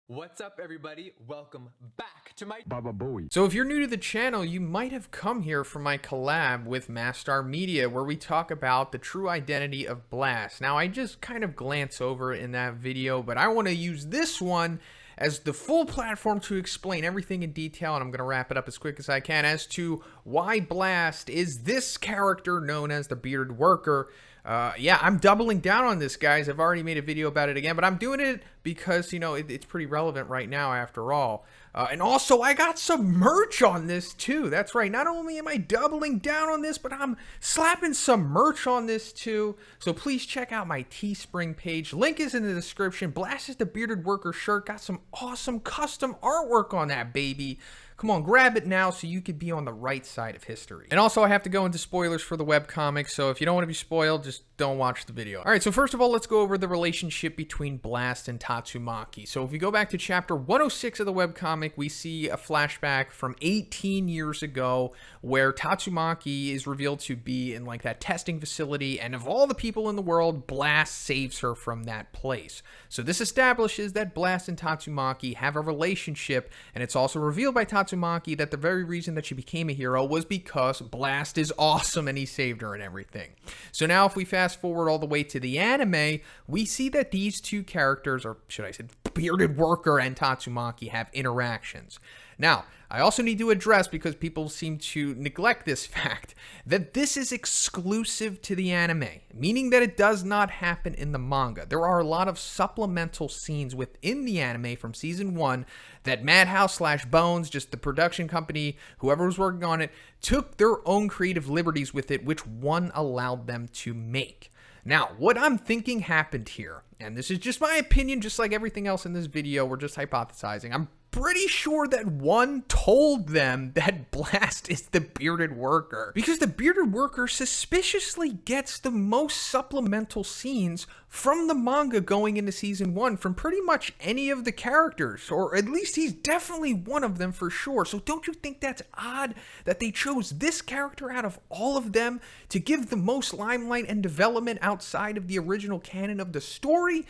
What's up, everybody? Welcome back to my Baba Booey. So if you're new to the channel, you might have come here for my collab with Mastar Media, where we talk about the true identity of Blast. Now, I just kind of glance over it in that video, but I want to use this one as the full platform to explain everything in detail, and I'm going to wrap it up as quick as I can as to why Blast is this character known as the Bearded Worker. Yeah, I'm doubling down on this, guys. I've already made a video about it again, but I'm doing it because, you know, it's pretty relevant right now after all. And also, I got some merch on this, too. That's right. Not only am I doubling down on this, but I'm slapping some merch on this, too. So please check out my Teespring page. Link is in the description. Blast is the Bearded Worker shirt. Got some awesome custom artwork on that, baby. Come on, grab it now so you could be on the right side of history. And also, I have to go into spoilers for the webcomic, so if you don't want to be spoiled, just don't watch the video. All right, so first of all, let's go over the relationship between Blast and Tatsumaki. So if we go back to chapter 106 of the webcomic, we see a flashback from 18 years ago where Tatsumaki is revealed to be in like that testing facility, and of all the people in the world, Blast saves her from that place. So this establishes that Blast and Tatsumaki have a relationship, and it's also revealed by Tatsumaki that the very reason that she became a hero was because Blast is awesome and he saved her and everything. So now if we fast forward all the way to the anime, we see that these two characters, or should I say Bearded Worker and Tatsumaki, have interactions. Now, I also need to address, because people seem to neglect this fact, that this is exclusive to the anime, meaning that it does not happen in the manga. There are a lot of supplemental scenes within the anime from season 1 that Madhouse/Bones, just the production company, whoever was working on it, took their own creative liberties with it, which one allowed them to make. Now, what I'm thinking happened here, and this is just my opinion, just like everything else in this video, we're just hypothesizing. I'm pretty sure that one told them that Blast is the Bearded Worker, because the Bearded Worker suspiciously gets the most supplemental scenes from the manga going into season 1 from pretty much any of the characters, or at least he's definitely one of them for sure. So don't you think that's odd that they chose this character out of all of them to give the most limelight and development outside of the original canon of the story?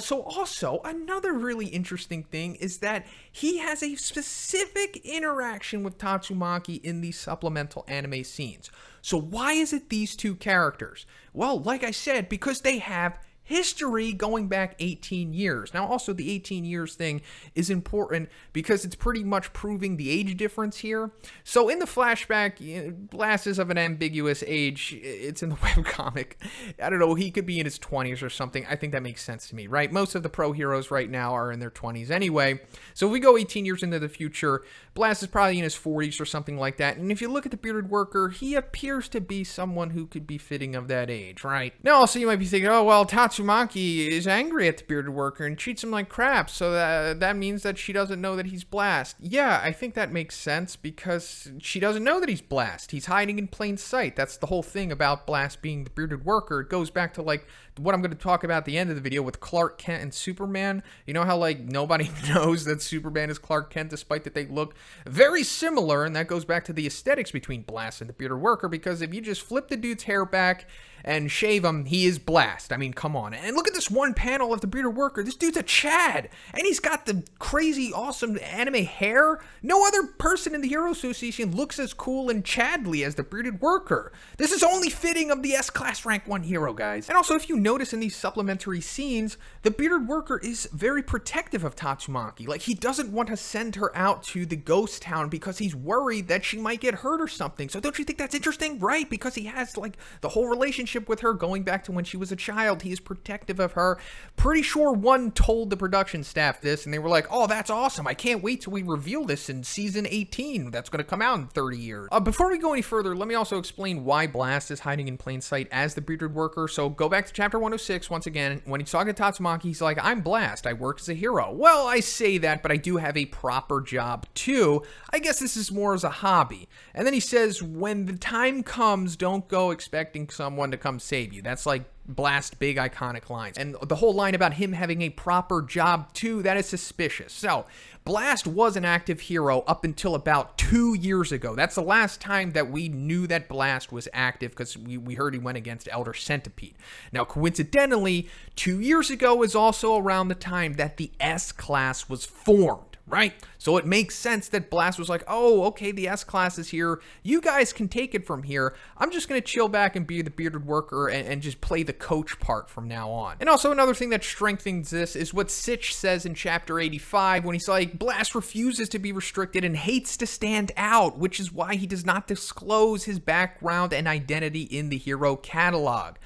So also, another really interesting thing is that he has a specific interaction with Tatsumaki in these supplemental anime scenes. So why is it these two characters? Well, like I said, because they have history going back 18 years. Now, also, the 18 years thing is important because it's pretty much proving the age difference here. So in the flashback, Blast is of an ambiguous age. It's in the webcomic. I don't know, he could be in his 20s or something. I think that makes sense to me, right? Most of the pro heroes right now are in their 20s anyway. So if we go 18 years into the future, Blast is probably in his 40s or something like that. And if you look at the Bearded Worker, he appears to be someone who could be fitting of that age, right? Now, also, you might be thinking, oh, well, Tatsumaki is angry at the Bearded Worker and treats him like crap, so that means that she doesn't know that he's Blast. Yeah, I think that makes sense because she doesn't know that he's Blast. He's hiding in plain sight. That's the whole thing about Blast being the Bearded Worker. It goes back to like what I'm going to talk about at the end of the video with Clark Kent and Superman. You know how like nobody knows that Superman is Clark Kent despite that they look very similar, and that goes back to the aesthetics between Blast and the Bearded Worker, because if you just flip the dude's hair back and shave him, he is Blast. I mean, come on. And look at this one panel of the Bearded Worker. This dude's a Chad, and he's got the crazy, awesome anime hair. No other person in the Hero Association looks as cool and Chadly as the Bearded Worker. This is only fitting of the S-Class Rank 1 hero, guys. And also, if you notice in these supplementary scenes, the Bearded Worker is very protective of Tatsumaki. Like, he doesn't want to send her out to the ghost town because he's worried that she might get hurt or something. So don't you think that's interesting, right? Because he has, like, the whole relationship with her going back to when she was a child. He is protective of her. Pretty sure one told the production staff this, and they were like, oh, that's awesome. I can't wait till we reveal this in season 18. That's going to come out in 30 years. Before we go any further, let me also explain why Blast is hiding in plain sight as the Bearded Worker. So go back to chapter 106 once again. When he's talking to Tatsumaki, he's like, I'm Blast. I work as a hero. Well, I say that, but I do have a proper job too. I guess this is more as a hobby. And then he says, when the time comes, don't go expecting someone to come save you. That's like Blast big iconic lines. And the whole line about him having a proper job too, that is suspicious. So Blast was an active hero up until about 2 years ago. That's the last time that we knew that Blast was active, because we heard he went against Elder Centipede. Now, coincidentally, 2 years ago is also around the time that the S-Class was formed. Right? So it makes sense that Blast was like, oh, okay, the S-Class is here. You guys can take it from here. I'm just going to chill back and be the bearded worker and just play the coach part from now on. And also another thing that strengthens this is what Sich says in Chapter 85 when he's like, Blast refuses to be restricted and hates to stand out, which is why he does not disclose his background and identity in the hero catalog.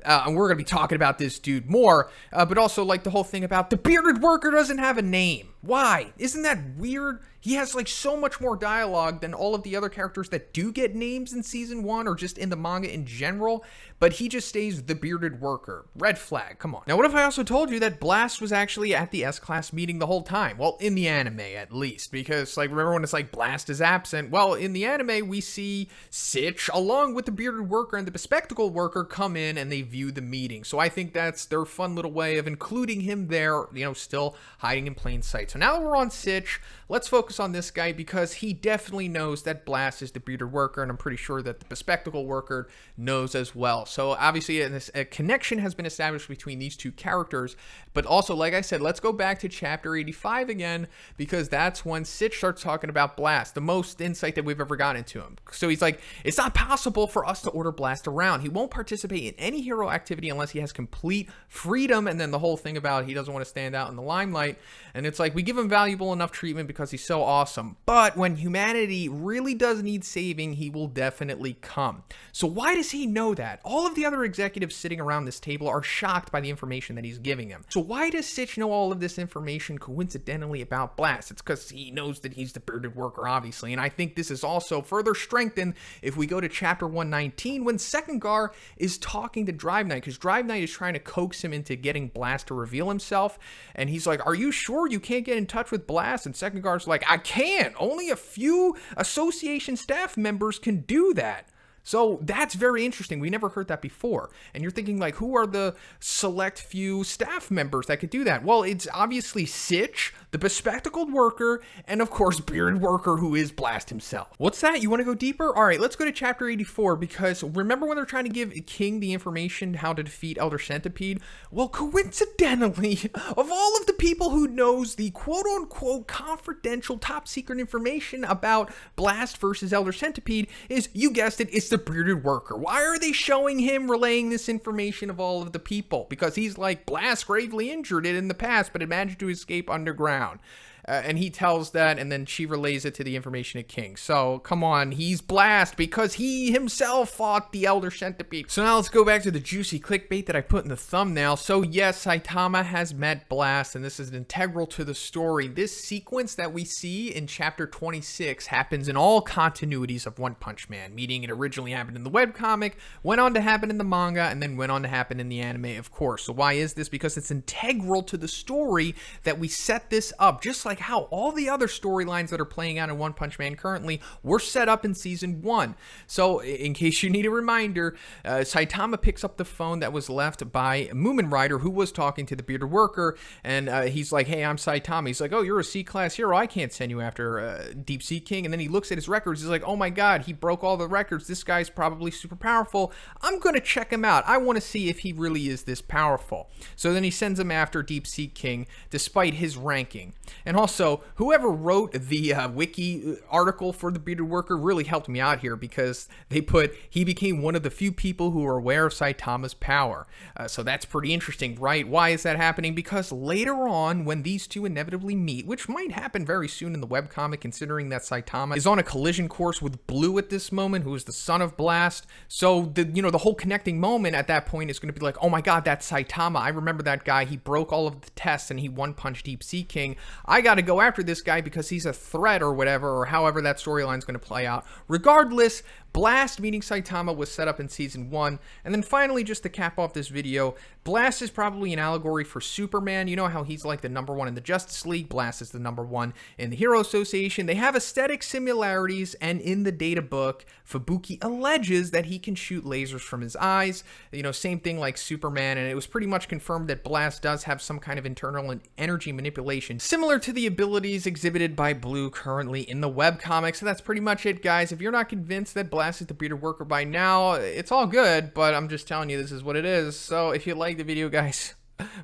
And we're going to be talking about this dude more, but also like the whole thing about the bearded worker doesn't have a name. Why? Isn't that weird? He has like so much more dialogue than all of the other characters that do get names in season 1 or just in the manga in general, but he just stays the bearded worker. Red flag, come on. Now, what if I also told you that Blast was actually at the S-Class meeting the whole time? Well, in the anime at least, because like remember when it's like Blast is absent? Well, in the anime we see Sich along with the bearded worker and the bespectacled worker come in and they view the meeting. So I think that's their fun little way of including him there, you know, still hiding in plain sight. So now that we're on Sich, let's focus on this guy because he definitely knows that Blast is the bearded worker, and I'm pretty sure that the bespectacled worker knows as well. So obviously a connection has been established between these two characters, but also, like I said, let's go back to Chapter 85 again, because that's when Sich starts talking about Blast, the most insight that we've ever gotten into him. So he's like, it's not possible for us to order Blast around. He won't participate in any hero activity unless he has complete freedom, and then the whole thing about he doesn't want to stand out in the limelight, and it's like, we give him valuable enough treatment because he's so awesome, but when humanity really does need saving, he will definitely come. So why does he know that? All of the other executives sitting around this table are shocked by the information that he's giving them. So why does Sich know all of this information coincidentally about Blast? It's because he knows that he's the bearded worker, obviously, and I think this is also further strengthened if we go to Chapter 119 when Second Gar is talking to Drive Knight, because Drive Knight is trying to coax him into getting Blast to reveal himself, and he's like, are you sure you can't get in touch with Blast? And Second Gar's like, I can. Only a few association staff members can do that. So that's very interesting. We never heard that before. And you're thinking, like, who are the select few staff members that could do that? Well, it's obviously Sich, the bespectacled worker, and of course, bearded worker, who is Blast himself. What's that? You want to go deeper? All right, let's go to Chapter 84, because remember when they're trying to give King the information how to defeat Elder Centipede? Well, coincidentally, of all of the people who knows the quote-unquote confidential top-secret information about Blast versus Elder Centipede is, you guessed it, it's the bearded worker. Why are they showing him relaying this information of all of the people? Because he's like, Blast gravely injured it in the past, but it managed to escape underground. And he tells that, and then she relays it to the information at King. So, come on, he's Blast because he himself fought the Elder Centipede. So now let's go back to the juicy clickbait that I put in the thumbnail. So yes, Saitama has met Blast, and this is integral to the story. This sequence that we see in Chapter 26 happens in all continuities of One Punch Man, meaning it originally happened in the webcomic, went on to happen in the manga, and then went on to happen in the anime, of course. So why is this? Because it's integral to the story that we set this up, just like how all the other storylines that are playing out in One Punch Man currently were set up in Season 1. So, in case you need a reminder, Saitama picks up the phone that was left by Moomin Rider, who was talking to the bearded worker, and he's like, hey, I'm Saitama. He's like, oh, you're a C-class hero. I can't send you after Deep Sea King. And then he looks at his records. He's like, oh my god, he broke all the records. This guy's probably super powerful. I'm going to check him out. I want to see if he really is this powerful. So then he sends him after Deep Sea King, despite his ranking. And also, whoever wrote the wiki article for the bearded worker really helped me out here, because they put, he became one of the few people who are aware of Saitama's power. So that's pretty interesting, right? Why is that happening? Because later on, when these two inevitably meet, which might happen very soon in the webcomic, considering that Saitama is on a collision course with Blue at this moment, who is the son of Blast. So the whole connecting moment at that point is going to be like, oh my god, that's Saitama. I remember that guy. He broke all of the tests and he one-punched Deep Sea King. I got to go after this guy because he's a threat or whatever, or however that storyline is going to play out. Regardless, Blast meeting Saitama was set up in Season 1. And then finally, just to cap off this video, Blast is probably an allegory for Superman. You know how he's like the #1 in the Justice League. Blast is the #1 in the Hero Association. They have aesthetic similarities, and in the data book, Fubuki alleges that he can shoot lasers from his eyes. You know, same thing like Superman, and it was pretty much confirmed that Blast does have some kind of internal energy manipulation, similar to the abilities exhibited by Blue currently in the webcomics. So that's pretty much it, guys. If you're not convinced that Blast is the bearded worker by now, it's all good, but I'm just telling you this is what it is. So if you like the video, guys,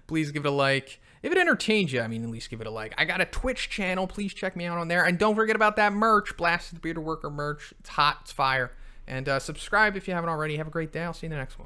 please give it a like. If it entertains you, I mean, at least give it a like. I got a Twitch channel. Please check me out on there. And don't forget about that merch, Blast is the Bearded Worker merch. It's hot. It's fire. And subscribe if you haven't already. Have a great day. I'll see you in the next one.